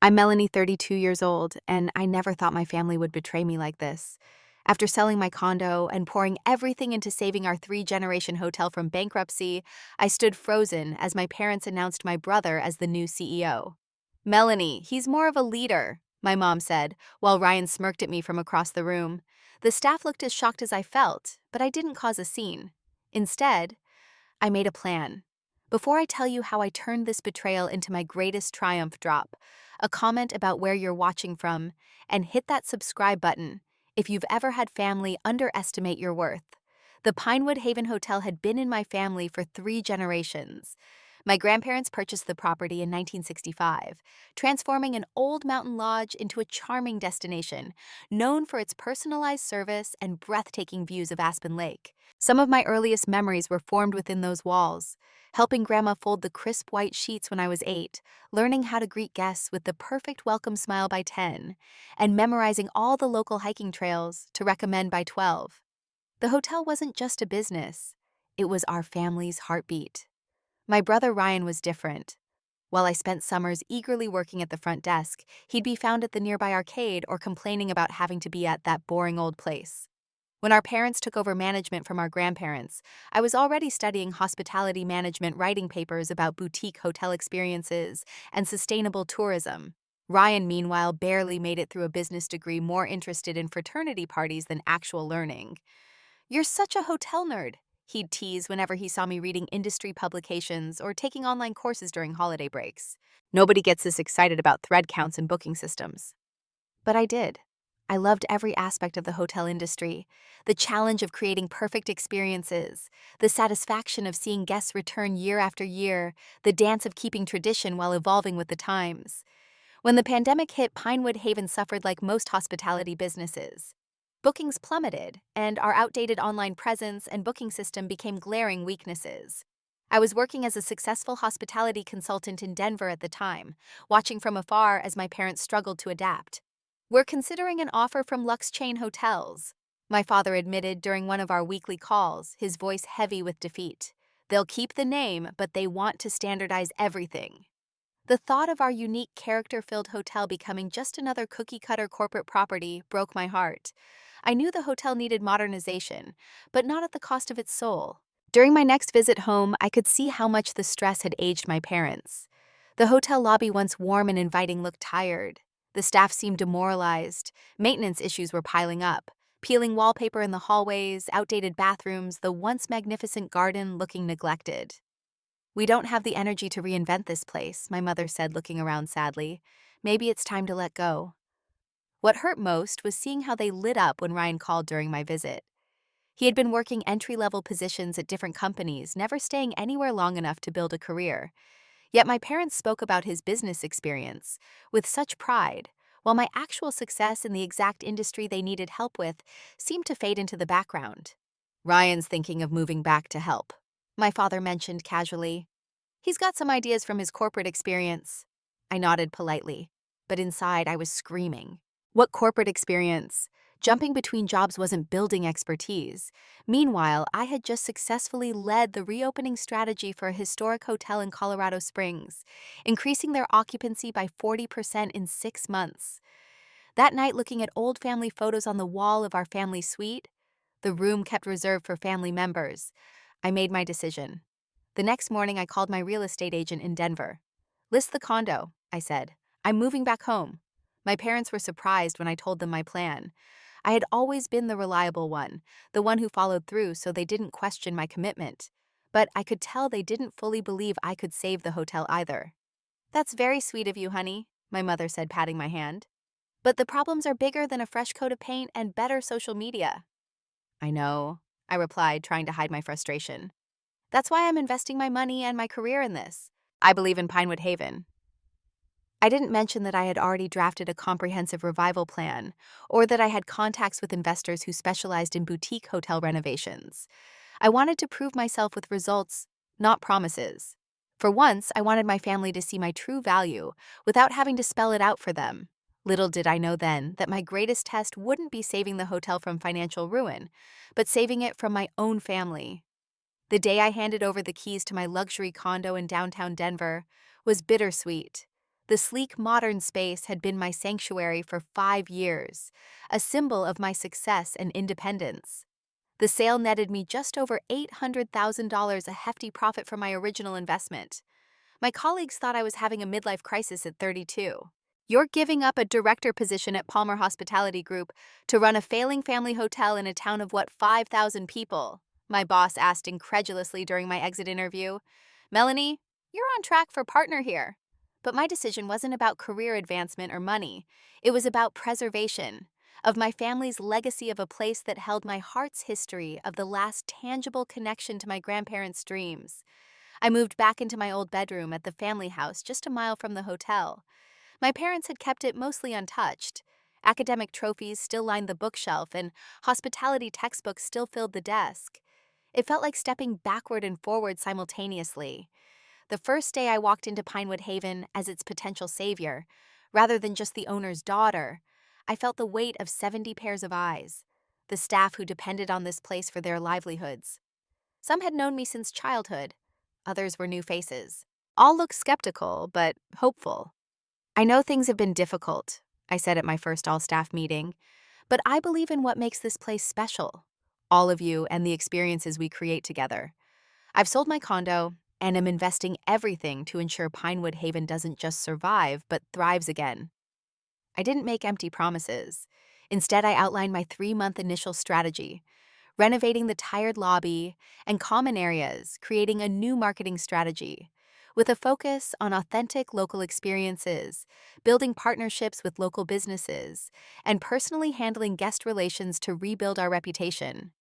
I'm Melanie, 32 years old, and I never thought my family would betray me like this. After selling my condo and pouring everything into saving our three-generation hotel from bankruptcy, I stood frozen as my parents announced my brother as the new CEO. "Melanie, he's more of a leader," my mom said, while Ryan smirked at me from across the room. The staff looked as shocked as I felt, but I didn't cause a scene. Instead, I made a plan. Before I tell you how I turned this betrayal into my greatest triumph, drop a comment about where you're watching from and hit that subscribe button if you've ever had family underestimate your worth. The Pinewood Haven Hotel had been in my family for 3 generations. My grandparents purchased the property in 1965, transforming an old mountain lodge into a charming destination, known for its personalized service and breathtaking views of Aspen Lake. Some of my earliest memories were formed within those walls, helping Grandma fold the crisp white sheets when I was 8, learning how to greet guests with the perfect welcome smile by 10, and memorizing all the local hiking trails to recommend by 12. The hotel wasn't just a business, it was our family's heartbeat. My brother Ryan was different. While I spent summers eagerly working at the front desk, he'd be found at the nearby arcade or complaining about having to be at that boring old place. When our parents took over management from our grandparents, I was already studying hospitality management, writing papers about boutique hotel experiences and sustainable tourism. Ryan, meanwhile, barely made it through a business degree, more interested in fraternity parties than actual learning. "You're such a hotel nerd," he'd tease whenever he saw me reading industry publications or taking online courses during holiday breaks. "Nobody gets this excited about thread counts and booking systems." But I did. I loved every aspect of the hotel industry, the challenge of creating perfect experiences, the satisfaction of seeing guests return year after year, the dance of keeping tradition while evolving with the times. When the pandemic hit, Pinewood Haven suffered like most hospitality businesses. Bookings plummeted, and our outdated online presence and booking system became glaring weaknesses. I was working as a successful hospitality consultant in Denver at the time, watching from afar as my parents struggled to adapt. "We're considering an offer from Lux Chain Hotels," my father admitted during one of our weekly calls, his voice heavy with defeat. "They'll keep the name, but they want to standardize everything." The thought of our unique character-filled hotel becoming just another cookie-cutter corporate property broke my heart. I knew the hotel needed modernization, but not at the cost of its soul. During my next visit home, I could see how much the stress had aged my parents. The hotel lobby, once warm and inviting, looked tired. The staff seemed demoralized. Maintenance issues were piling up. Peeling wallpaper in the hallways, outdated bathrooms, the once magnificent garden looking neglected. "We don't have the energy to reinvent this place," my mother said, looking around sadly. "Maybe it's time to let go." What hurt most was seeing how they lit up when Ryan called during my visit. He had been working entry-level positions at different companies, never staying anywhere long enough to build a career. Yet my parents spoke about his business experience with such pride, while my actual success in the exact industry they needed help with seemed to fade into the background. "Ryan's thinking of moving back to help," my father mentioned casually. "He's got some ideas from his corporate experience." I nodded politely, but inside I was screaming. What corporate experience? Jumping between jobs wasn't building expertise. Meanwhile, I had just successfully led the reopening strategy for a historic hotel in Colorado Springs, increasing their occupancy by 40% in 6 months. That night, looking at old family photos on the wall of our family suite, the room kept reserved for family members, I made my decision. The next morning, I called my real estate agent in Denver. "List the condo," I said. "I'm moving back home." My parents were surprised when I told them my plan. I had always been the reliable one, the one who followed through, so they didn't question my commitment. But I could tell they didn't fully believe I could save the hotel either. "That's very sweet of you, honey," my mother said, patting my hand. "But the problems are bigger than a fresh coat of paint and better social media." "I know," I replied, trying to hide my frustration. "That's why I'm investing my money and my career in this. I believe in Pinewood Haven." I didn't mention that I had already drafted a comprehensive revival plan, or that I had contacts with investors who specialized in boutique hotel renovations. I wanted to prove myself with results, not promises. For once, I wanted my family to see my true value without having to spell it out for them. Little did I know then that my greatest test wouldn't be saving the hotel from financial ruin, but saving it from my own family. The day I handed over the keys to my luxury condo in downtown Denver was bittersweet. The sleek, modern space had been my sanctuary for 5 years, a symbol of my success and independence. The sale netted me just over $800,000, a hefty profit from my original investment. My colleagues thought I was having a midlife crisis at 32. You're giving up a director position at Palmer Hospitality Group to run a failing family hotel in a town of 5,000 people? My boss asked incredulously during my exit interview. Melanie, you're on track for partner here. But my decision wasn't about career advancement or money. It was about preservation of my family's legacy of a place that held my heart's history of the last tangible connection to my grandparents' dreams. I moved back into my old bedroom at the family house just a mile from the hotel. My parents had kept it mostly untouched. Academic trophies still lined the bookshelf, and hospitality textbooks still filled the desk. It felt like stepping backward and forward simultaneously. The first day I walked into Pinewood Haven as its potential savior, rather than just the owner's daughter, I felt the weight of 70 pairs of eyes, the staff who depended on this place for their livelihoods. Some had known me since childhood, others were new faces. All looked skeptical, but hopeful. I know things have been difficult, I said at my first all-staff meeting, but I believe in what makes this place special. All of you and the experiences we create together. I've sold my condo and am investing everything to ensure Pinewood Haven doesn't just survive, but thrives again. I didn't make empty promises. Instead, I outlined my 3-month initial strategy: renovating the tired lobby and common areas, creating a new marketing strategy, with a focus on authentic local experiences, building partnerships with local businesses, and personally handling guest relations to rebuild our reputation.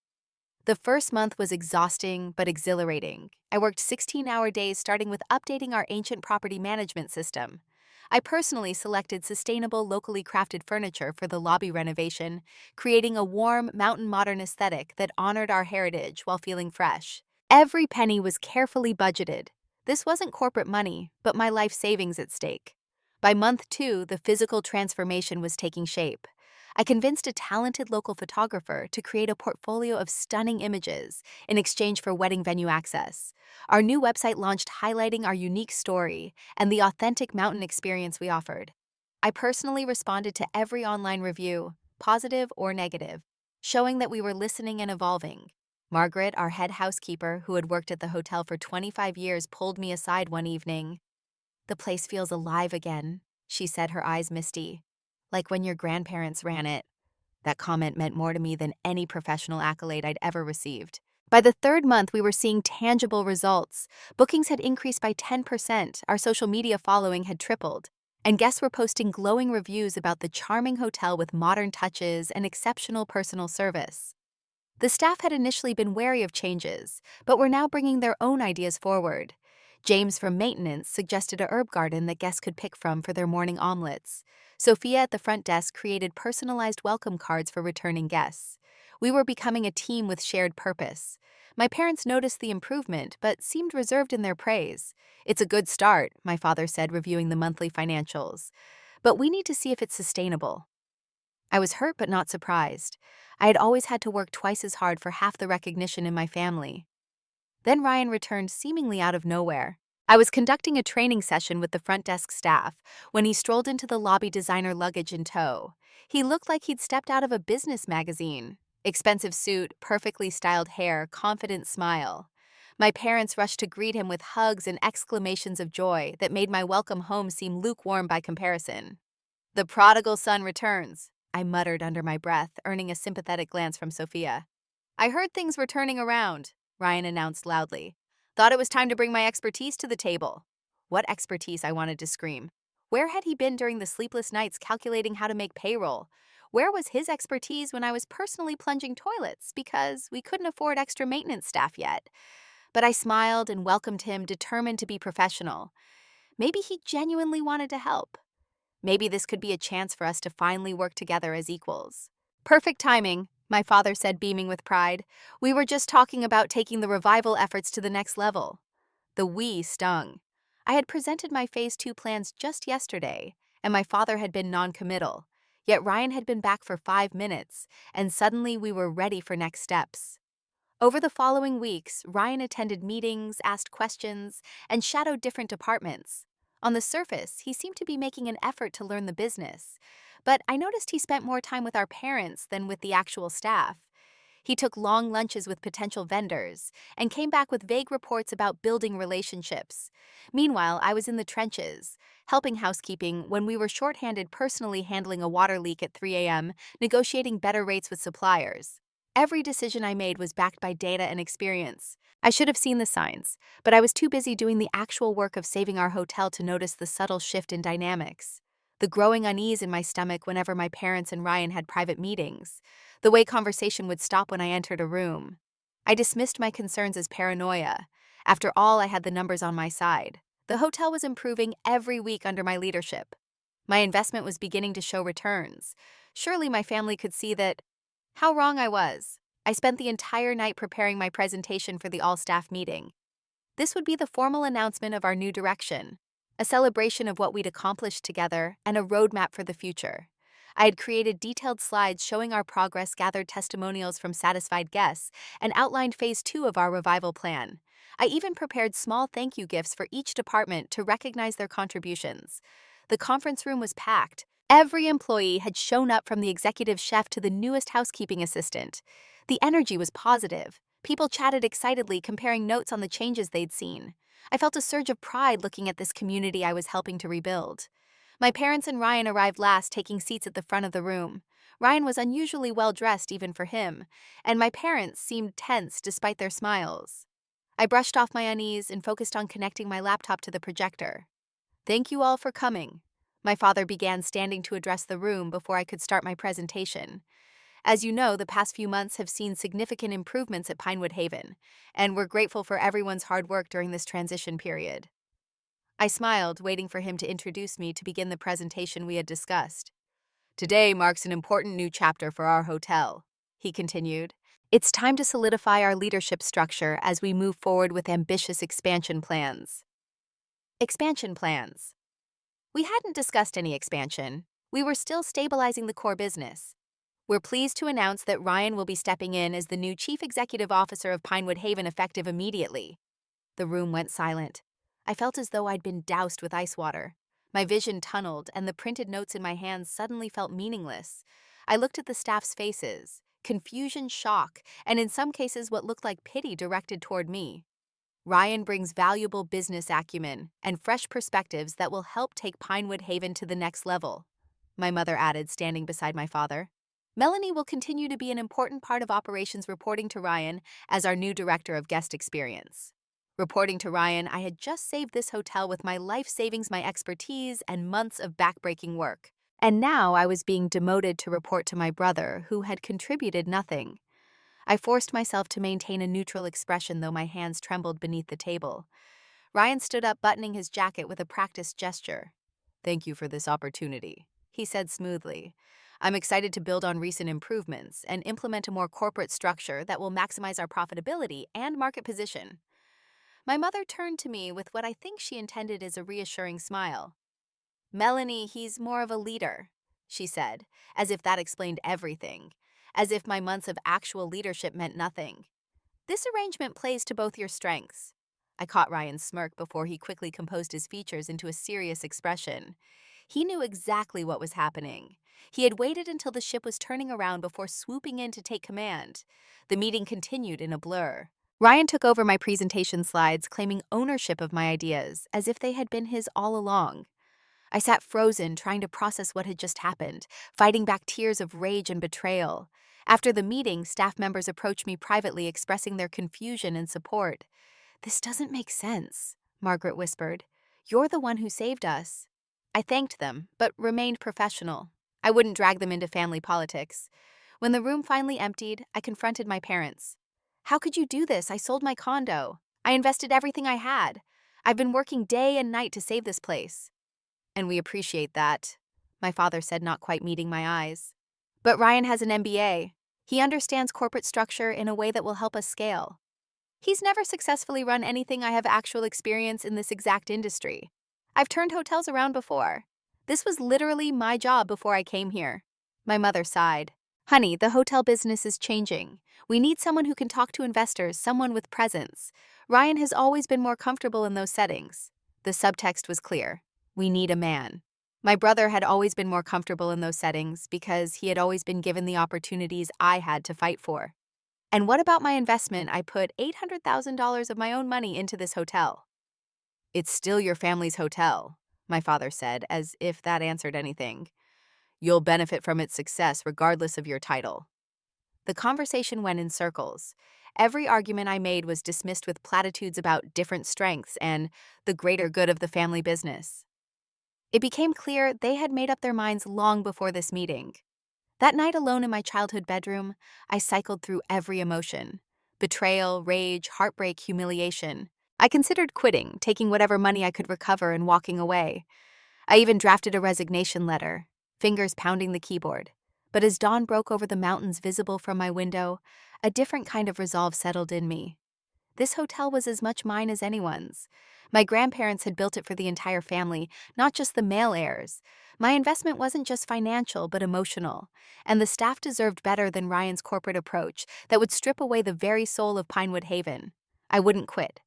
The first month was exhausting but exhilarating. I worked 16-hour days starting with updating our ancient property management system. I personally selected sustainable, locally crafted furniture for the lobby renovation, creating a warm, mountain modern aesthetic that honored our heritage while feeling fresh. Every penny was carefully budgeted. This wasn't corporate money, but my life savings at stake. By month 2, the physical transformation was taking shape. I convinced a talented local photographer to create a portfolio of stunning images in exchange for wedding venue access. Our new website launched, highlighting our unique story and the authentic mountain experience we offered. I personally responded to every online review, positive or negative, showing that we were listening and evolving. Margaret, our head housekeeper, who had worked at the hotel for 25 years, pulled me aside one evening. "The place feels alive again," she said, her eyes misty. "Like when your grandparents ran it." That comment meant more to me than any professional accolade I'd ever received. By the 3rd month, we were seeing tangible results. Bookings had increased by 10%, our social media following had tripled, and guests were posting glowing reviews about the charming hotel with modern touches and exceptional personal service. The staff had initially been wary of changes, but were now bringing their own ideas forward. James from maintenance suggested a herb garden that guests could pick from for their morning omelets. Sophia at the front desk created personalized welcome cards for returning guests. We were becoming a team with shared purpose. My parents noticed the improvement, but seemed reserved in their praise. "It's a good start," my father said, reviewing the monthly financials. "But we need to see if it's sustainable." I was hurt but not surprised. I had always had to work twice as hard for half the recognition in my family. Then Ryan returned seemingly out of nowhere. I was conducting a training session with the front desk staff when he strolled into the lobby, designer luggage in tow. He looked like he'd stepped out of a business magazine. Expensive suit, perfectly styled hair, confident smile. My parents rushed to greet him with hugs and exclamations of joy that made my welcome home seem lukewarm by comparison. "The prodigal son returns," I muttered under my breath, earning a sympathetic glance from Sophia. "I heard things were turning around," Ryan announced loudly. "Thought it was time to bring my expertise to the table." What expertise, I wanted to scream. Where had he been during the sleepless nights calculating how to make payroll? Where was his expertise when I was personally plunging toilets because we couldn't afford extra maintenance staff yet? But I smiled and welcomed him, determined to be professional. Maybe he genuinely wanted to help. Maybe this could be a chance for us to finally work together as equals. "Perfect timing," my father said, beaming with pride. "We were just talking about taking the revival efforts to the next level." The "we" stung. I had presented my Phase 2 plans just yesterday, and my father had been non-committal. Yet Ryan had been back for 5 minutes, and suddenly we were ready for next steps. Over the following weeks, Ryan attended meetings, asked questions, and shadowed different departments. On the surface, he seemed to be making an effort to learn the business, but I noticed he spent more time with our parents than with the actual staff. He took long lunches with potential vendors and came back with vague reports about building relationships. Meanwhile, I was in the trenches, helping housekeeping when we were shorthanded personally handling a water leak at 3 a.m., negotiating better rates with suppliers. Every decision I made was backed by data and experience. I should have seen the signs, but I was too busy doing the actual work of saving our hotel to notice the subtle shift in dynamics. The growing unease in my stomach whenever my parents and Ryan had private meetings, the way conversation would stop when I entered a room. I dismissed my concerns as paranoia. After all, I had the numbers on my side. The hotel was improving every week under my leadership. My investment was beginning to show returns. Surely my family could see that. How wrong I was. I spent the entire night preparing my presentation for the all-staff meeting. This would be the formal announcement of our new direction, a celebration of what we'd accomplished together and a roadmap for the future. I had created detailed slides showing our progress, gathered testimonials from satisfied guests, and outlined phase 2 of our revival plan. I even prepared small thank you gifts for each department to recognize their contributions. The conference room was packed. Every employee had shown up, from the executive chef to the newest housekeeping assistant. The energy was positive. People chatted excitedly, comparing notes on the changes they'd seen. I felt a surge of pride looking at this community I was helping to rebuild. My parents and Ryan arrived last, taking seats at the front of the room. Ryan was unusually well-dressed even for him, and my parents seemed tense despite their smiles. I brushed off my unease and focused on connecting my laptop to the projector. "Thank you all for coming." My father began, standing to address the room before I could start my presentation. "As you know, the past few months have seen significant improvements at Pinewood Haven, and we're grateful for everyone's hard work during this transition period." I smiled, waiting for him to introduce me to begin the presentation we had discussed. "Today marks an important new chapter for our hotel," he continued. "It's time to solidify our leadership structure as we move forward with ambitious expansion plans." Expansion plans. We hadn't discussed any expansion. We were still stabilizing the core business. We're pleased to announce that Ryan will be stepping in as the new Chief Executive Officer of Pinewood Haven, effective immediately. The room went silent. I felt as though I'd been doused with ice water. My vision tunneled, and the printed notes in my hands suddenly felt meaningless. I looked at the staff's faces, confusion, shock, and in some cases what looked like pity directed toward me. Ryan brings valuable business acumen and fresh perspectives that will help take Pinewood Haven to the next level, my mother added, standing beside my father. Melanie will continue to be an important part of operations, reporting to Ryan as our new director of guest experience. Reporting to Ryan, I had just saved this hotel with my life savings, my expertise, and months of backbreaking work. And now I was being demoted to report to my brother, who had contributed nothing. I forced myself to maintain a neutral expression, though my hands trembled beneath the table. Ryan stood up, buttoning his jacket with a practiced gesture. "Thank you for this opportunity," he said smoothly. "I'm excited to build on recent improvements and implement a more corporate structure that will maximize our profitability and market position." My mother turned to me with what I think she intended as a reassuring smile. "Melanie, he's more of a leader," she said, as if that explained everything, as if my months of actual leadership meant nothing. "This arrangement plays to both your strengths." I caught Ryan's smirk before he quickly composed his features into a serious expression. He knew exactly what was happening. He had waited until the ship was turning around before swooping in to take command. The meeting continued in a blur. Ryan took over my presentation slides, claiming ownership of my ideas, as if they had been his all along. I sat frozen, trying to process what had just happened, fighting back tears of rage and betrayal. After the meeting, staff members approached me privately, expressing their confusion and support. "This doesn't make sense," Margaret whispered. "You're the one who saved us." I thanked them, but remained professional. I wouldn't drag them into family politics. When the room finally emptied, I confronted my parents. "How could you do this? I sold my condo. I invested everything I had. I've been working day and night to save this place." "And we appreciate that," my father said, not quite meeting my eyes. "But Ryan has an MBA. He understands corporate structure in a way that will help us scale. He's never successfully run anything. I have actual experience in this exact industry. I've turned hotels around before. This was literally my job before I came here." My mother sighed. "Honey, the hotel business is changing. We need someone who can talk to investors, someone with presence. Ryan has always been more comfortable in those settings." The subtext was clear. We need a man. My brother had always been more comfortable in those settings because he had always been given the opportunities I had to fight for. And what about my investment? I put $800,000 of my own money into this hotel. It's still your family's hotel, my father said, as if that answered anything. You'll benefit from its success regardless of your title. The conversation went in circles. Every argument I made was dismissed with platitudes about different strengths and the greater good of the family business. It became clear they had made up their minds long before this meeting. That night alone in my childhood bedroom, I cycled through every emotion: betrayal, rage, heartbreak, humiliation. I considered quitting, taking whatever money I could recover, and walking away. I even drafted a resignation letter, fingers pounding the keyboard. But as dawn broke over the mountains visible from my window, a different kind of resolve settled in me. This hotel was as much mine as anyone's. My grandparents had built it for the entire family, not just the male heirs. My investment wasn't just financial, but emotional, and the staff deserved better than Ryan's corporate approach that would strip away the very soul of Pinewood Haven. I wouldn't quit.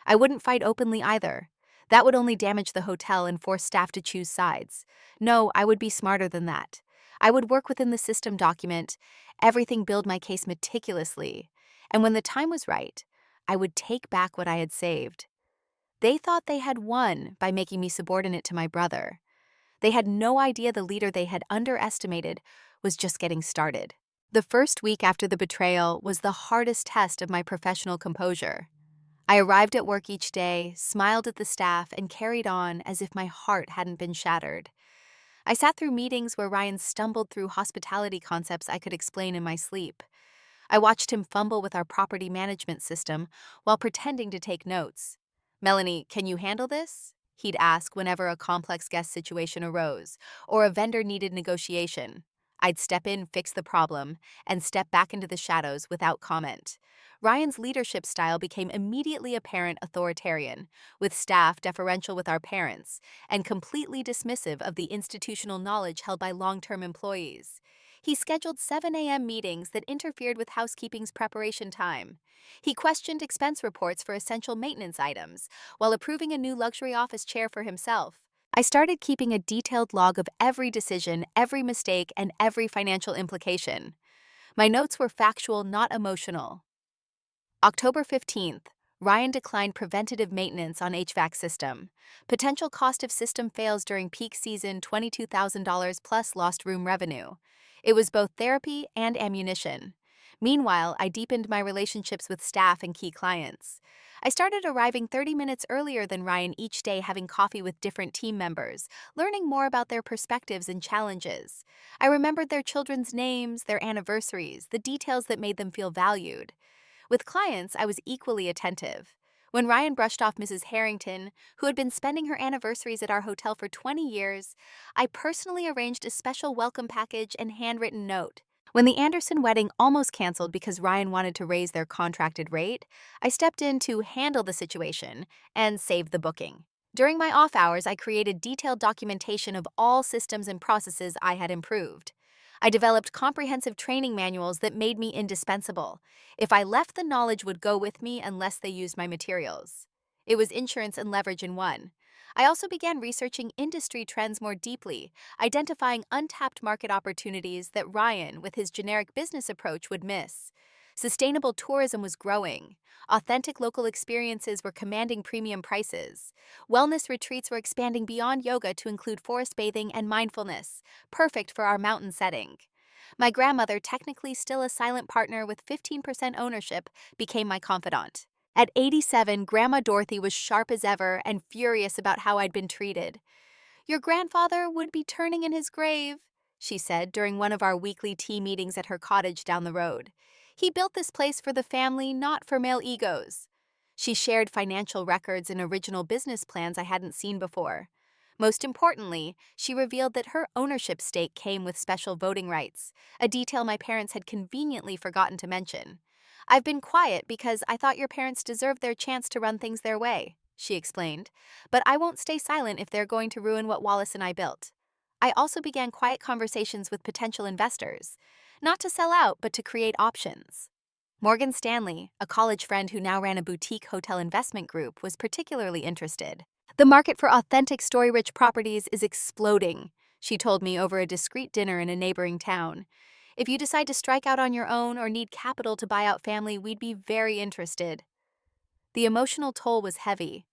I wouldn't fight openly either. That would only damage the hotel and force staff to choose sides. No, I would be smarter than that. I would work within the system document, everything, build my case meticulously. And when the time was right, I would take back what I had saved. They thought they had won by making me subordinate to my brother. They had no idea the leader they had underestimated was just getting started. The first week after the betrayal was the hardest test of my professional composure. I arrived at work each day, smiled at the staff, and carried on as if my heart hadn't been shattered. I sat through meetings where Ryan stumbled through hospitality concepts I could explain in my sleep. I watched him fumble with our property management system while pretending to take notes. "Melanie, can you handle this?" he'd ask whenever a complex guest situation arose or a vendor needed negotiation. I'd step in, fix the problem, and step back into the shadows without comment. Ryan's leadership style became immediately apparent: authoritarian, with staff deferential with our parents, and completely dismissive of the institutional knowledge held by long-term employees. He scheduled 7 a.m. meetings that interfered with housekeeping's preparation time. He questioned expense reports for essential maintenance items while approving a new luxury office chair for himself. I started keeping a detailed log of every decision, every mistake, and every financial implication. My notes were factual, not emotional. October 15th, Ryan declined preventative maintenance on HVAC system. Potential cost of system fails during peak season: $22,000 plus lost room revenue. It was both therapy and ammunition. Meanwhile, I deepened my relationships with staff and key clients. I started arriving 30 minutes earlier than Ryan each day, having coffee with different team members, learning more about their perspectives and challenges. I remembered their children's names, their anniversaries, the details that made them feel valued. With clients, I was equally attentive. When Ryan brushed off Mrs. Harrington, who had been spending her anniversaries at our hotel for 20 years, I personally arranged a special welcome package and handwritten note. When the Anderson wedding almost canceled because Ryan wanted to raise their contracted rate, I stepped in to handle the situation and save the booking. During my off hours, I created detailed documentation of all systems and processes I had improved. I developed comprehensive training manuals that made me indispensable. If I left, the knowledge would go with me unless they used my materials. It was insurance and leverage in one. I also began researching industry trends more deeply, identifying untapped market opportunities that Ryan, with his generic business approach, would miss. Sustainable tourism was growing. Authentic local experiences were commanding premium prices. Wellness retreats were expanding beyond yoga to include forest bathing and mindfulness, perfect for our mountain setting. My grandmother, technically still a silent partner with 15% ownership, became my confidant. At 87, Grandma Dorothy was sharp as ever and furious about how I'd been treated. "Your grandfather would be turning in his grave," she said during one of our weekly tea meetings at her cottage down the road. "He built this place for the family, not for male egos." She shared financial records and original business plans I hadn't seen before. Most importantly, she revealed that her ownership stake came with special voting rights, a detail my parents had conveniently forgotten to mention. "I've been quiet because I thought your parents deserved their chance to run things their way," she explained. "But I won't stay silent if they're going to ruin what Wallace and I built." I also began quiet conversations with potential investors, not to sell out, but to create options. Morgan Stanley, a college friend who now ran a boutique hotel investment group, was particularly interested. The market for authentic story-rich properties is exploding, she told me over a discreet dinner in a neighboring town. If you decide to strike out on your own or need capital to buy out family, we'd be very interested. The emotional toll was heavy.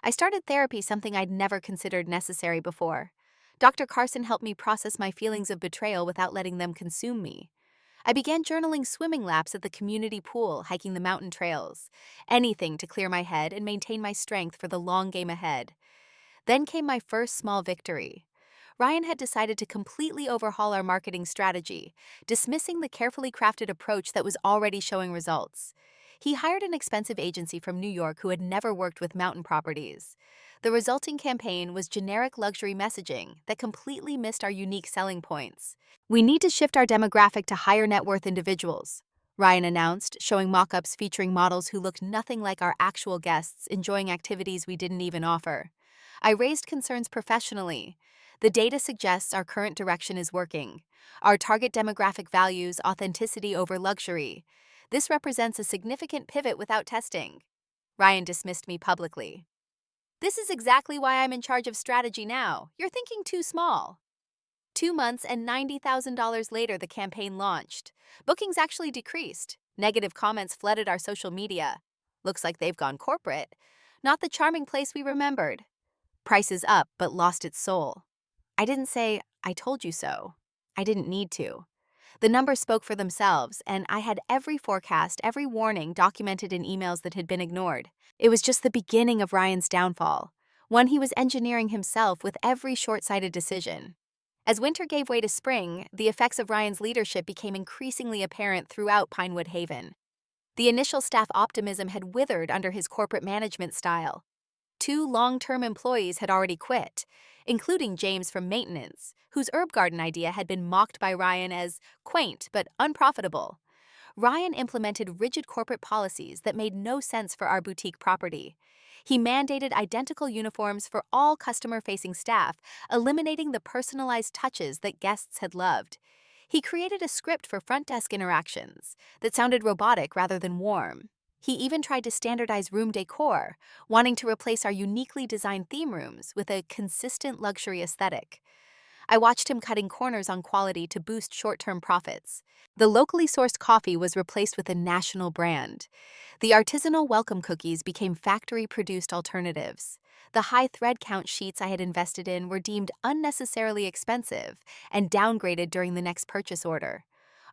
I started therapy, something I'd never considered necessary before. Dr. Carson helped me process my feelings of betrayal without letting them consume me. I began journaling swimming laps at the community pool, hiking the mountain trails. Anything to clear my head and maintain my strength for the long game ahead. Then came my first small victory. Ryan had decided to completely overhaul our marketing strategy, dismissing the carefully crafted approach that was already showing results. He hired an expensive agency from New York who had never worked with mountain properties. The resulting campaign was generic luxury messaging that completely missed our unique selling points. We need to shift our demographic to higher net worth individuals, Ryan announced, showing mock-ups featuring models who looked nothing like our actual guests, enjoying activities we didn't even offer. I raised concerns professionally. The data suggests our current direction is working. Our target demographic values authenticity over luxury. This represents a significant pivot without testing. Ryan dismissed me publicly. This is exactly why I'm in charge of strategy now. You're thinking too small. 2 months and $90,000 later, the campaign launched. Bookings actually decreased. Negative comments flooded our social media. Looks like they've gone corporate. Not the charming place we remembered. Prices up, but lost its soul. I didn't say, I told you so. I didn't need to. The numbers spoke for themselves, and I had every forecast, every warning documented in emails that had been ignored. It was just the beginning of Ryan's downfall, one he was engineering himself with every short-sighted decision. As winter gave way to spring, the effects of Ryan's leadership became increasingly apparent throughout Pinewood Haven. The initial staff optimism had withered under his corporate management style. 2 long-term employees had already quit, including James from maintenance, whose herb garden idea had been mocked by Ryan as quaint but unprofitable. Ryan implemented rigid corporate policies that made no sense for our boutique property. He mandated identical uniforms for all customer-facing staff, eliminating the personalized touches that guests had loved. He created a script for front desk interactions that sounded robotic rather than warm. He even tried to standardize room decor, wanting to replace our uniquely designed theme rooms with a consistent luxury aesthetic. I watched him cutting corners on quality to boost short-term profits. The locally sourced coffee was replaced with a national brand. The artisanal welcome cookies became factory-produced alternatives. The high thread count sheets I had invested in were deemed unnecessarily expensive and downgraded during the next purchase order.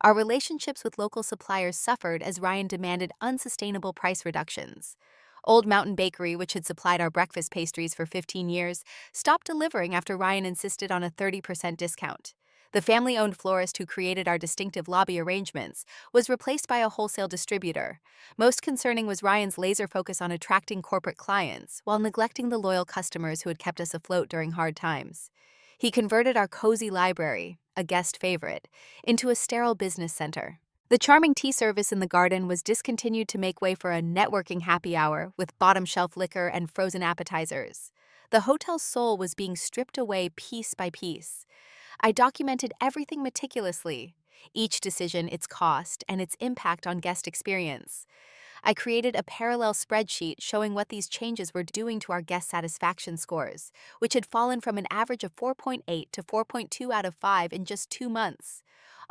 Our relationships with local suppliers suffered as Ryan demanded unsustainable price reductions. Old Mountain Bakery, which had supplied our breakfast pastries for 15 years, stopped delivering after Ryan insisted on a 30% discount. The family-owned florist who created our distinctive lobby arrangements was replaced by a wholesale distributor. Most concerning was Ryan's laser focus on attracting corporate clients while neglecting the loyal customers who had kept us afloat during hard times. He converted our cozy library, a guest favorite, into a sterile business center. The charming tea service in the garden was discontinued to make way for a networking happy hour with bottom-shelf liquor and frozen appetizers. The hotel's soul was being stripped away piece by piece. I documented everything meticulously, each decision, its cost, and its impact on guest experience. I created a parallel spreadsheet showing what these changes were doing to our guest satisfaction scores, which had fallen from an average of 4.8 to 4.2 out of 5 in just 2 months.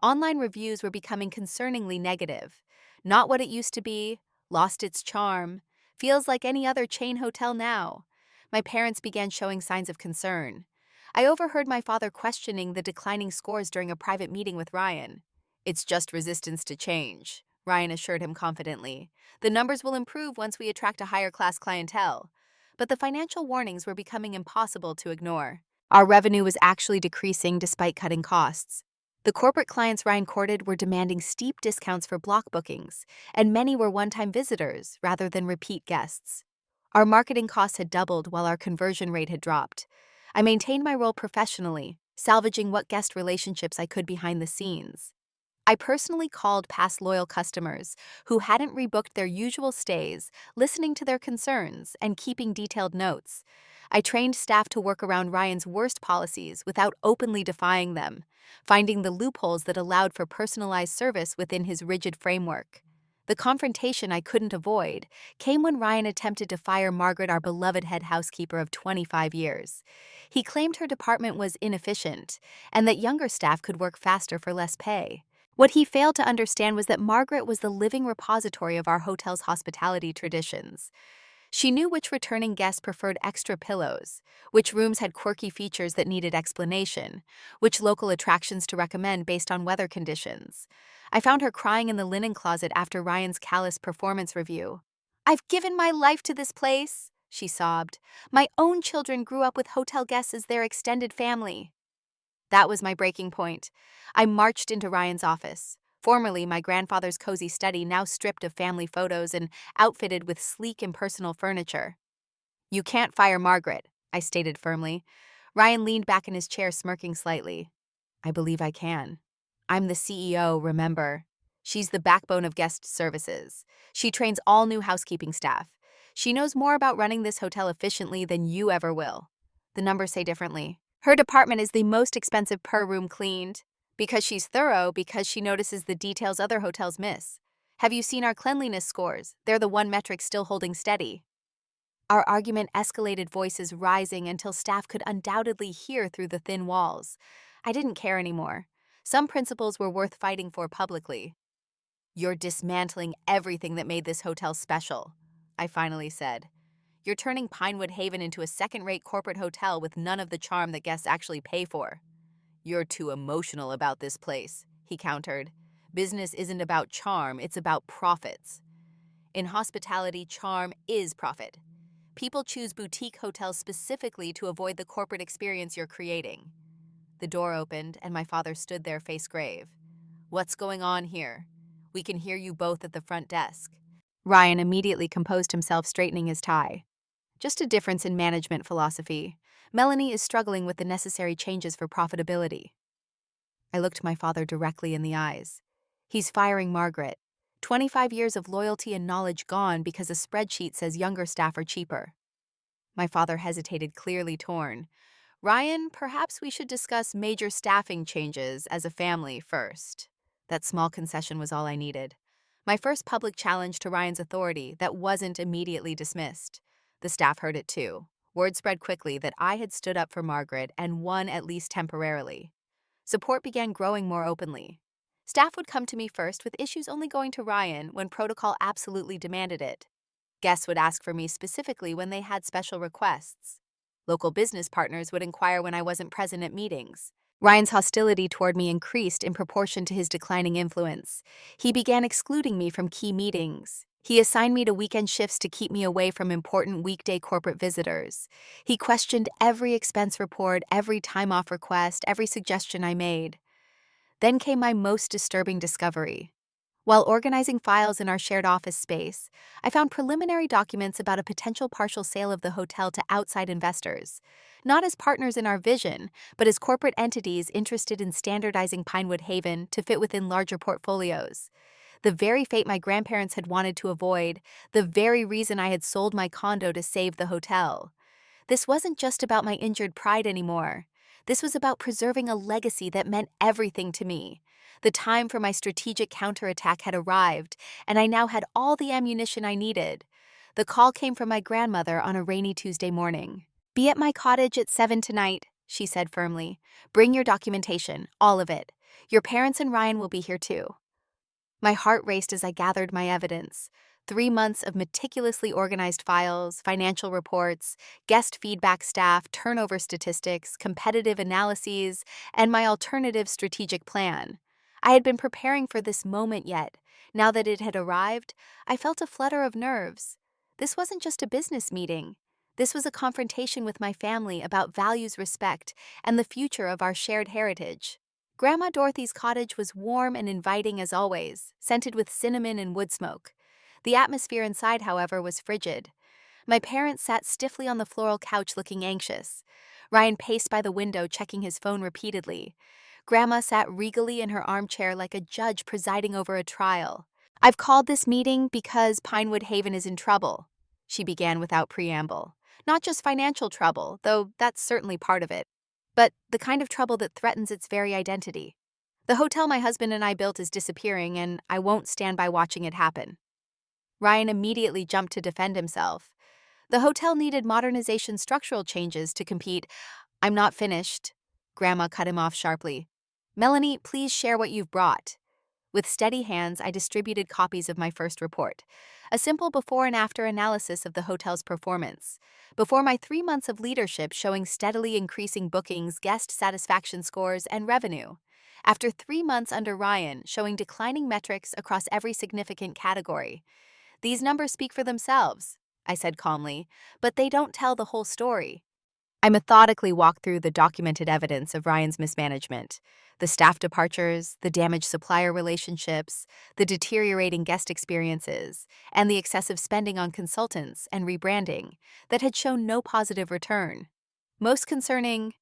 Online reviews were becoming concerningly negative. Not what it used to be, lost its charm, feels like any other chain hotel now. My parents began showing signs of concern. I overheard my father questioning the declining scores during a private meeting with Ryan. It's just resistance to change, Ryan assured him confidently. The numbers will improve once we attract a higher-class clientele. But the financial warnings were becoming impossible to ignore. Our revenue was actually decreasing despite cutting costs. The corporate clients Ryan courted were demanding steep discounts for block bookings, and many were one-time visitors rather than repeat guests. Our marketing costs had doubled while our conversion rate had dropped. I maintained my role professionally, salvaging what guest relationships I could behind the scenes. I personally called past loyal customers who hadn't rebooked their usual stays, listening to their concerns and keeping detailed notes. I trained staff to work around Ryan's worst policies without openly defying them, finding the loopholes that allowed for personalized service within his rigid framework. The confrontation I couldn't avoid came when Ryan attempted to fire Margaret, our beloved head housekeeper of 25 years. He claimed her department was inefficient and that younger staff could work faster for less pay. What he failed to understand was that Margaret was the living repository of our hotel's hospitality traditions. She knew which returning guests preferred extra pillows, which rooms had quirky features that needed explanation, which local attractions to recommend based on weather conditions. I found her crying in the linen closet after Ryan's callous performance review. "I've given my life to this place," she sobbed. "My own children grew up with hotel guests as their extended family." That was my breaking point. I marched into Ryan's office, formerly my grandfather's cozy study, now stripped of family photos and outfitted with sleek impersonal furniture. "You can't fire Margaret," I stated firmly. Ryan leaned back in his chair, smirking slightly. "I believe I can. I'm the CEO, remember. She's the backbone of guest services. She trains all new housekeeping staff. She knows more about running this hotel efficiently than you ever will." The numbers say differently. Her department is the most expensive per room cleaned. Because she's thorough, because she notices the details other hotels miss. Have you seen our cleanliness scores? They're the one metric still holding steady. Our argument escalated, voices rising until staff could undoubtedly hear through the thin walls. I didn't care anymore. Some principles were worth fighting for publicly. "You're dismantling everything that made this hotel special," I finally said. "You're turning Pinewood Haven into a second-rate corporate hotel with none of the charm that guests actually pay for." "You're too emotional about this place," he countered. "Business isn't about charm, it's about profits. In hospitality, charm is profit. People choose boutique hotels specifically to avoid the corporate experience you're creating." The door opened, and my father stood there, face grave. "What's going on here? We can hear you both at the front desk." Ryan immediately composed himself, straightening his tie. "Just a difference in management philosophy. Melanie is struggling with the necessary changes for profitability." I looked my father directly in the eyes. "He's firing Margaret. 25 years of loyalty and knowledge gone because a spreadsheet says younger staff are cheaper." My father hesitated, clearly torn. "Ryan, perhaps we should discuss major staffing changes as a family first." That small concession was all I needed. My first public challenge to Ryan's authority that wasn't immediately dismissed. The staff heard it too. Word spread quickly that I had stood up for Margaret and won, at least temporarily. Support began growing more openly. Staff would come to me first with issues only going to Ryan when protocol absolutely demanded it. Guests would ask for me specifically when they had special requests. Local business partners would inquire when I wasn't present at meetings. Ryan's hostility toward me increased in proportion to his declining influence. He began excluding me from key meetings. He assigned me to weekend shifts to keep me away from important weekday corporate visitors. He questioned every expense report, every time-off request, every suggestion I made. Then came my most disturbing discovery. While organizing files in our shared office space, I found preliminary documents about a potential partial sale of the hotel to outside investors, not as partners in our vision, but as corporate entities interested in standardizing Pinewood Haven to fit within larger portfolios. The very fate my grandparents had wanted to avoid, the very reason I had sold my condo to save the hotel. This wasn't just about my injured pride anymore. This was about preserving a legacy that meant everything to me. The time for my strategic counterattack had arrived, and I now had all the ammunition I needed. The call came from my grandmother on a rainy Tuesday morning. "Be at my cottage at 7 tonight," she said firmly. "Bring your documentation, all of it. Your parents and Ryan will be here too." My heart raced as I gathered my evidence. 3 months of meticulously organized files, financial reports, guest feedback staff, turnover statistics, competitive analyses, and my alternative strategic plan. I had been preparing for this moment, yet, now that it had arrived, I felt a flutter of nerves. This wasn't just a business meeting. This was a confrontation with my family about values, respect, and the future of our shared heritage. Grandma Dorothy's cottage was warm and inviting as always, scented with cinnamon and wood smoke. The atmosphere inside, however, was frigid. My parents sat stiffly on the floral couch looking anxious. Ryan paced by the window, checking his phone repeatedly. Grandma sat regally in her armchair like a judge presiding over a trial. "I've called this meeting because Pinewood Haven is in trouble," she began without preamble. "Not just financial trouble, though that's certainly part of it, but the kind of trouble that threatens its very identity. The hotel my husband and I built is disappearing, and I won't stand by watching it happen. Ryan immediately jumped to defend himself. The hotel needed modernization structural changes to compete. I'm not finished. Grandma cut him off sharply. Melanie, please share what you've brought. With steady hands, I distributed copies of my first report, a simple before and after analysis of the hotel's performance. Before my 3 months of leadership showing steadily increasing bookings, guest satisfaction scores, and revenue. After 3 months under Ryan, showing declining metrics across every significant category. These numbers speak for themselves, I said calmly, but they don't tell the whole story. I methodically walked through the documented evidence of Ryan's mismanagement, the staff departures, the damaged supplier relationships, the deteriorating guest experiences, and the excessive spending on consultants and rebranding that had shown no positive return. Most concerning,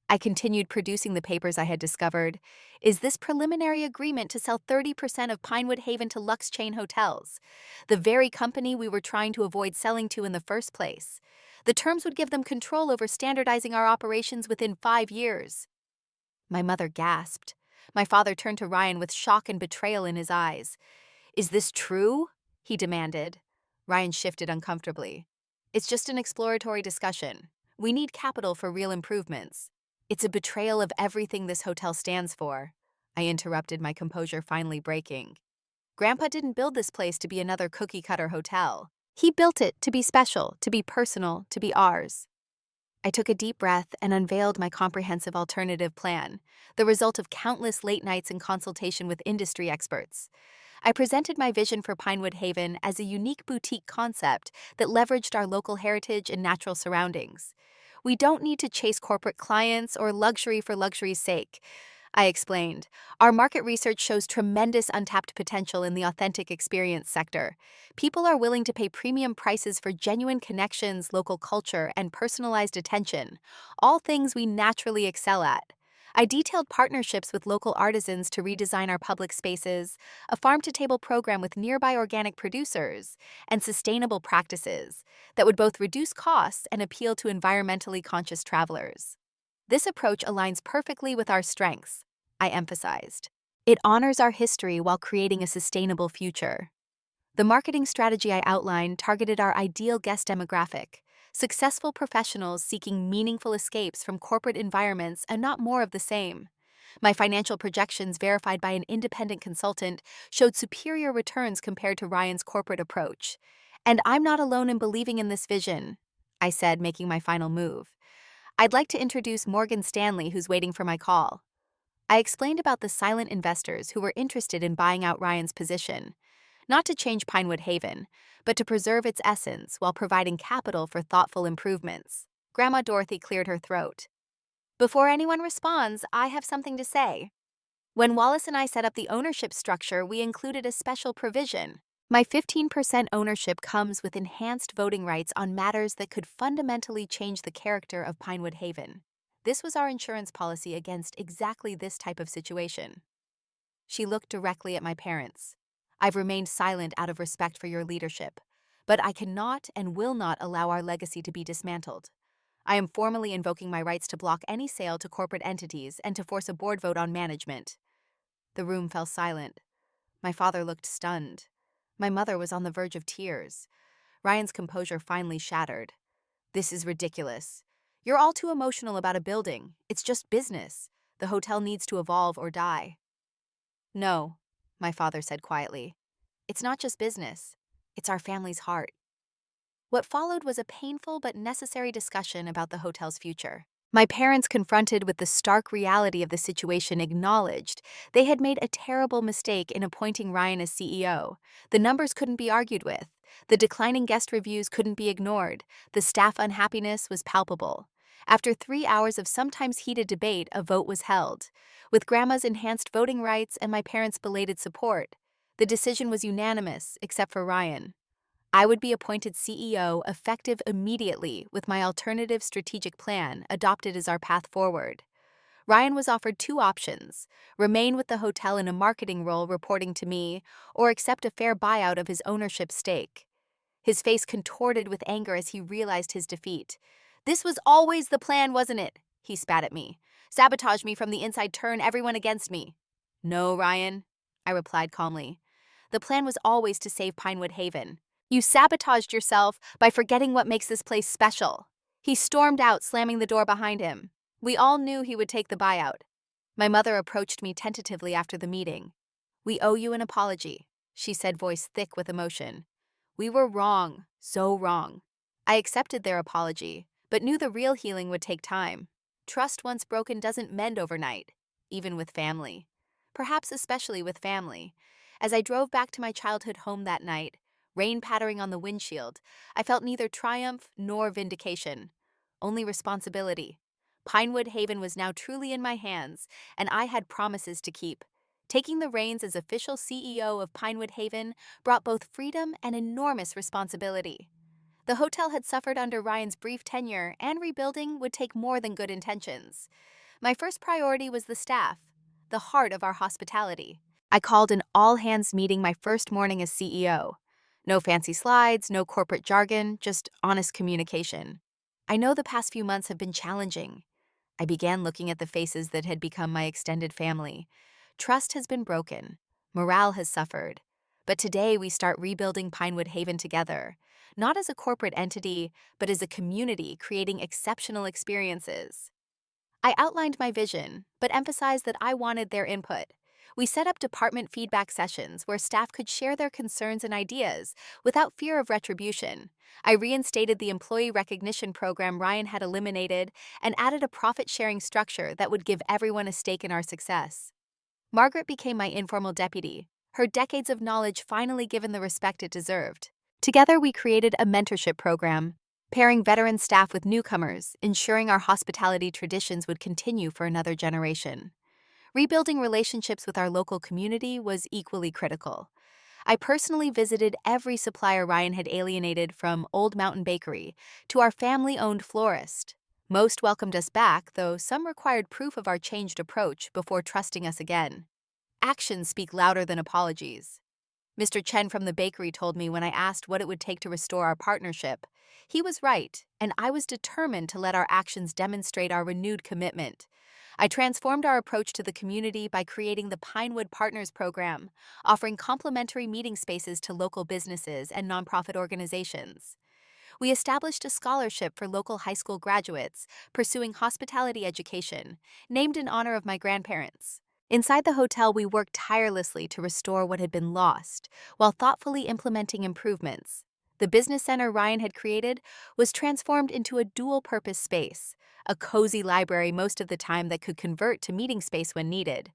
I continued producing the papers I had discovered, is this preliminary agreement to sell 30% of Pinewood Haven to Lux Chain Hotels, the very company we were trying to avoid selling to in the first place. The terms would give them control over standardizing our operations within 5 years. My mother gasped. My father turned to Ryan with shock and betrayal in his eyes. Is this true? He demanded. Ryan shifted uncomfortably. It's just an exploratory discussion. We need capital for real improvements. It's a betrayal of everything this hotel stands for. I interrupted, my composure finally breaking. Grandpa didn't build this place to be another cookie-cutter hotel. He built it to be special, to be personal, to be ours. I took a deep breath and unveiled my comprehensive alternative plan, the result of countless late nights in consultation with industry experts. I presented my vision for Pinewood Haven as a unique boutique concept that leveraged our local heritage and natural surroundings. We don't need to chase corporate clients or luxury for luxury's sake, I explained. Our market research shows tremendous untapped potential in the authentic experience sector. People are willing to pay premium prices for genuine connections, local culture, and personalized attention, all things we naturally excel at. I detailed partnerships with local artisans to redesign our public spaces, a farm-to-table program with nearby organic producers, and sustainable practices that would both reduce costs and appeal to environmentally conscious travelers. This approach aligns perfectly with our strengths, I emphasized. It honors our history while creating a sustainable future. The marketing strategy I outlined targeted our ideal guest demographic, successful professionals seeking meaningful escapes from corporate environments and not more of the same. My financial projections, verified by an independent consultant, showed superior returns compared to Ryan's corporate approach. And I'm not alone in believing in this vision, I said, making my final move. I'd like to introduce Morgan Stanley, who's waiting for my call. I explained about the silent investors who were interested in buying out Ryan's position, not to change Pinewood Haven, but to preserve its essence while providing capital for thoughtful improvements. Grandma Dorothy cleared her throat. Before anyone responds, I have something to say. When Wallace and I set up the ownership structure, we included a special provision. My 15% ownership comes with enhanced voting rights on matters that could fundamentally change the character of Pinewood Haven. This was our insurance policy against exactly this type of situation. She looked directly at my parents. I've remained silent out of respect for your leadership, but I cannot and will not allow our legacy to be dismantled. I am formally invoking my rights to block any sale to corporate entities and to force a board vote on management. The room fell silent. My father looked stunned. My mother was on the verge of tears. Ryan's composure finally shattered. This is ridiculous. You're all too emotional about a building. It's just business. The hotel needs to evolve or die. No, my father said quietly. It's not just business. It's our family's heart. What followed was a painful but necessary discussion about the hotel's future. My parents, confronted with the stark reality of the situation, acknowledged they had made a terrible mistake in appointing Ryan as CEO. The numbers couldn't be argued with. The declining guest reviews couldn't be ignored. The staff unhappiness was palpable. After 3 hours of sometimes heated debate, a vote was held. With Grandma's enhanced voting rights and my parents' belated support, the decision was unanimous, except for Ryan. I would be appointed CEO effective immediately with my alternative strategic plan adopted as our path forward. Ryan was offered 2 options: remain with the hotel in a marketing role reporting to me, or accept a fair buyout of his ownership stake. His face contorted with anger as he realized his defeat. This was always the plan, wasn't it? He spat at me. Sabotage me from the inside, turn everyone against me. No, Ryan, I replied calmly. The plan was always to save Pinewood Haven. You sabotaged yourself by forgetting what makes this place special. He stormed out, slamming the door behind him. We all knew he would take the buyout. My mother approached me tentatively after the meeting. We owe you an apology, she said, voice thick with emotion. We were wrong, so wrong. I accepted their apology, but knew the real healing would take time. Trust once broken doesn't mend overnight, even with family. Perhaps especially with family. As I drove back to my childhood home that night, rain pattering on the windshield, I felt neither triumph nor vindication, only responsibility. Pinewood Haven was now truly in my hands, and I had promises to keep. Taking the reins as official CEO of Pinewood Haven brought both freedom and enormous responsibility. The hotel had suffered under Ryan's brief tenure, and rebuilding would take more than good intentions. My first priority was the staff, the heart of our hospitality. I called an all-hands meeting my first morning as CEO. No fancy slides, no corporate jargon, just honest communication. I know the past few months have been challenging. I began looking at the faces that had become my extended family. Trust has been broken. Morale has suffered. But today we start rebuilding Pinewood Haven together, not as a corporate entity, but as a community creating exceptional experiences. I outlined my vision, but emphasized that I wanted their input. We set up department feedback sessions where staff could share their concerns and ideas without fear of retribution. I reinstated the employee recognition program Ryan had eliminated and added a profit-sharing structure that would give everyone a stake in our success. Margaret became my informal deputy, her decades of knowledge finally given the respect it deserved. Together, we created a mentorship program, pairing veteran staff with newcomers, ensuring our hospitality traditions would continue for another generation. Rebuilding relationships with our local community was equally critical. I personally visited every supplier Ryan had alienated, from Old Mountain Bakery to our family-owned florist. Most welcomed us back, though some required proof of our changed approach before trusting us again. Actions speak louder than apologies. Mr. Chen from the bakery told me when I asked what it would take to restore our partnership. He was right, and I was determined to let our actions demonstrate our renewed commitment. I transformed our approach to the community by creating the Pinewood Partners Program, offering complimentary meeting spaces to local businesses and nonprofit organizations. We established a scholarship for local high school graduates pursuing hospitality education, named in honor of my grandparents. Inside the hotel, we worked tirelessly to restore what had been lost, while thoughtfully implementing improvements. The business center Ryan had created was transformed into a dual-purpose space, a cozy library most of the time that could convert to meeting space when needed.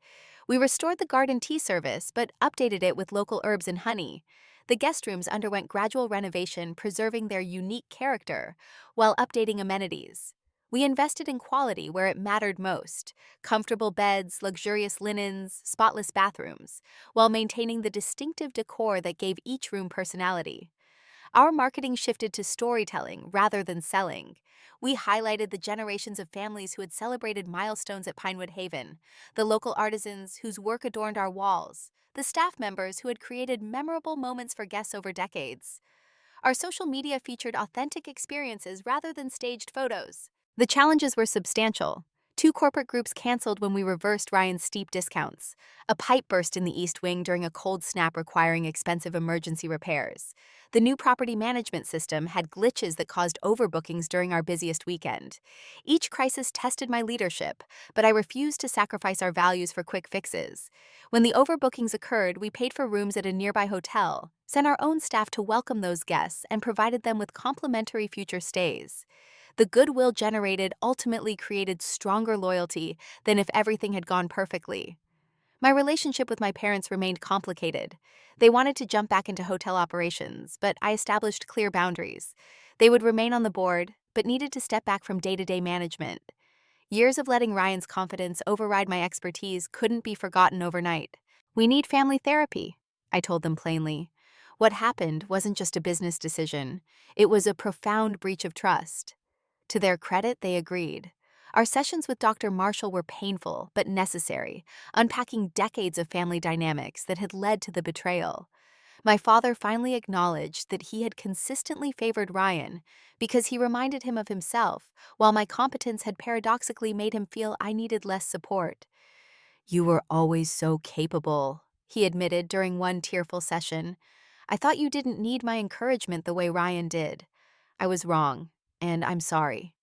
We restored the garden tea service, but updated it with local herbs and honey. The guest rooms underwent gradual renovation, preserving their unique character, while updating amenities. We invested in quality where it mattered most: comfortable beds, luxurious linens, spotless bathrooms, while maintaining the distinctive decor that gave each room personality. Our marketing shifted to storytelling rather than selling. We highlighted the generations of families who had celebrated milestones at Pinewood Haven, the local artisans whose work adorned our walls, the staff members who had created memorable moments for guests over decades. Our social media featured authentic experiences rather than staged photos. The challenges were substantial. Two corporate groups canceled when we reversed Ryan's steep discounts. A pipe burst in the East Wing during a cold snap requiring expensive emergency repairs. The new property management system had glitches that caused overbookings during our busiest weekend. Each crisis tested my leadership, but I refused to sacrifice our values for quick fixes. When the overbookings occurred, we paid for rooms at a nearby hotel, sent our own staff to welcome those guests, and provided them with complimentary future stays. The goodwill generated ultimately created stronger loyalty than if everything had gone perfectly. My relationship with my parents remained complicated. They wanted to jump back into hotel operations, but I established clear boundaries. They would remain on the board, but needed to step back from day-to-day management. Years of letting Ryan's confidence override my expertise couldn't be forgotten overnight. We need family therapy, I told them plainly. What happened wasn't just a business decision. It was a profound breach of trust. To their credit, they agreed. Our sessions with Dr. Marshall were painful but necessary, unpacking decades of family dynamics that had led to the betrayal. My father finally acknowledged that he had consistently favored Ryan because he reminded him of himself, while my competence had paradoxically made him feel I needed less support. You were always so capable, he admitted during one tearful session. I thought you didn't need my encouragement the way Ryan did. I was wrong, and I'm sorry.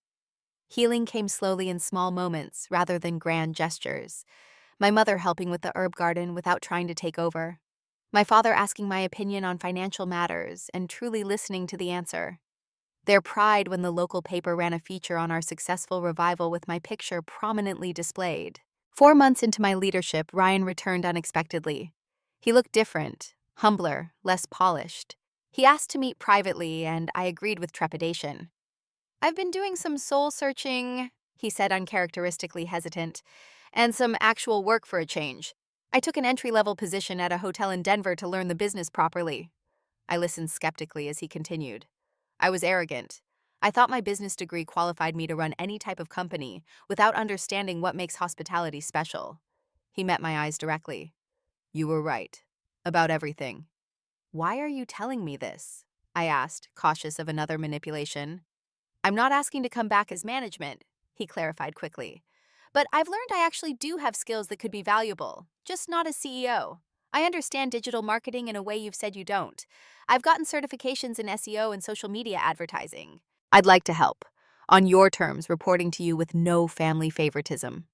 Healing came slowly in small moments rather than grand gestures. My mother helping with the herb garden without trying to take over. My father asking my opinion on financial matters and truly listening to the answer. Their pride when the local paper ran a feature on our successful revival with my picture prominently displayed. 4 months into my leadership, Ryan returned unexpectedly. He looked different, humbler, less polished. He asked to meet privately, and I agreed with trepidation. I've been doing some soul searching, he said uncharacteristically hesitant, and some actual work for a change. I took an entry-level position at a hotel in Denver to learn the business properly. I listened skeptically as he continued. I was arrogant. I thought my business degree qualified me to run any type of company without understanding what makes hospitality special. He met my eyes directly. You were right. About everything. Why are you telling me this? I asked, cautious of another manipulation. I'm not asking to come back as management, he clarified quickly. But I've learned I actually do have skills that could be valuable, just not as CEO. I understand digital marketing in a way you've said you don't. I've gotten certifications in SEO and social media advertising. I'd like to help, on your terms, reporting to you with no family favoritism.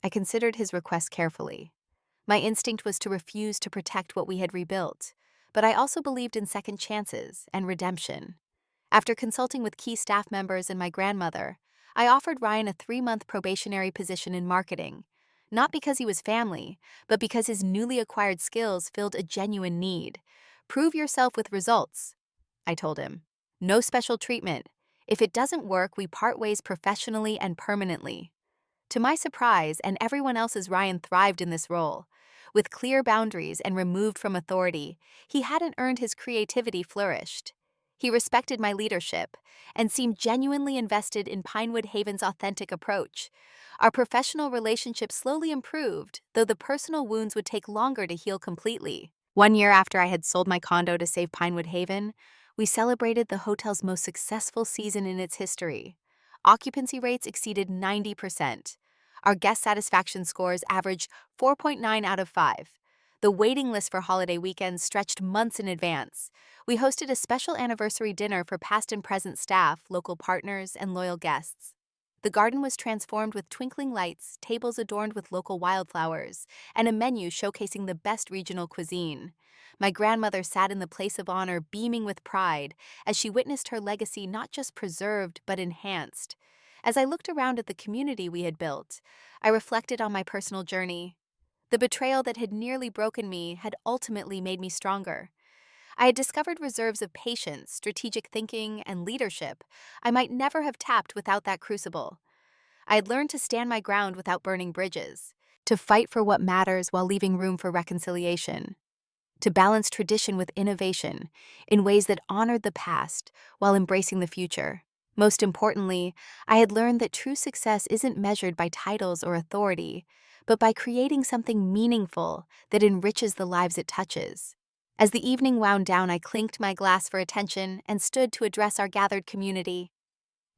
I considered his request carefully. My instinct was to refuse to protect what we had rebuilt, but I also believed in second chances and redemption. After consulting with key staff members and my grandmother, I offered Ryan a 3-month probationary position in marketing, not because he was family, but because his newly acquired skills filled a genuine need. Prove yourself with results, I told him. No special treatment. If it doesn't work, we part ways professionally and permanently. To my surprise and everyone else's, Ryan thrived in this role. With clear boundaries and removed from authority, he hadn't earned his creativity flourished. He respected my leadership and seemed genuinely invested in Pinewood Haven's authentic approach. Our professional relationship slowly improved, though the personal wounds would take longer to heal completely. 1 year after I had sold my condo to save Pinewood Haven, we celebrated the hotel's most successful season in its history. Occupancy rates exceeded 90%. Our guest satisfaction scores averaged 4.9 out of 5. The waiting list for holiday weekends stretched months in advance. We hosted a special anniversary dinner for past and present staff, local partners, and loyal guests. The garden was transformed with twinkling lights, tables adorned with local wildflowers, and a menu showcasing the best regional cuisine. My grandmother sat in the place of honor, beaming with pride, as she witnessed her legacy not just preserved but enhanced. As I looked around at the community we had built, I reflected on my personal journey. The betrayal that had nearly broken me had ultimately made me stronger. I had discovered reserves of patience, strategic thinking, and leadership I might never have tapped without that crucible. I had learned to stand my ground without burning bridges, to fight for what matters while leaving room for reconciliation, to balance tradition with innovation in ways that honored the past while embracing the future. Most importantly, I had learned that true success isn't measured by titles or authority, but by creating something meaningful that enriches the lives it touches. As the evening wound down, I clinked my glass for attention and stood to address our gathered community.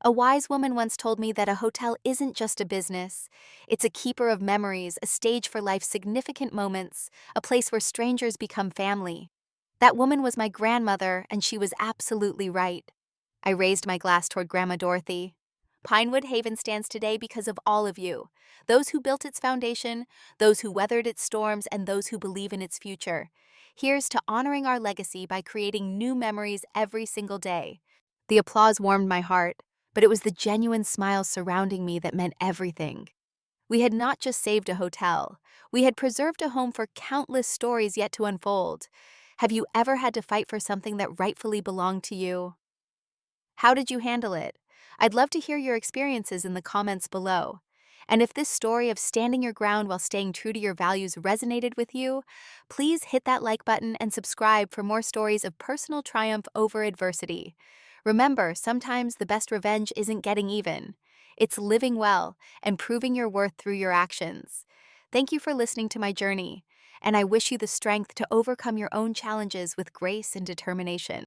A wise woman once told me that a hotel isn't just a business. It's a keeper of memories, a stage for life's significant moments, a place where strangers become family. That woman was my grandmother, and she was absolutely right. I raised my glass toward Grandma Dorothy. Pinewood Haven stands today because of all of you, those who built its foundation, those who weathered its storms, and those who believe in its future. Here's to honoring our legacy by creating new memories every single day. The applause warmed my heart, but it was the genuine smiles surrounding me that meant everything. We had not just saved a hotel, we had preserved a home for countless stories yet to unfold. Have you ever had to fight for something that rightfully belonged to you? How did you handle it? I'd love to hear your experiences in the comments below. And if this story of standing your ground while staying true to your values resonated with you, please hit that like button and subscribe for more stories of personal triumph over adversity. Remember, sometimes the best revenge isn't getting even. It's living well and proving your worth through your actions. Thank you for listening to my journey, and I wish you the strength to overcome your own challenges with grace and determination.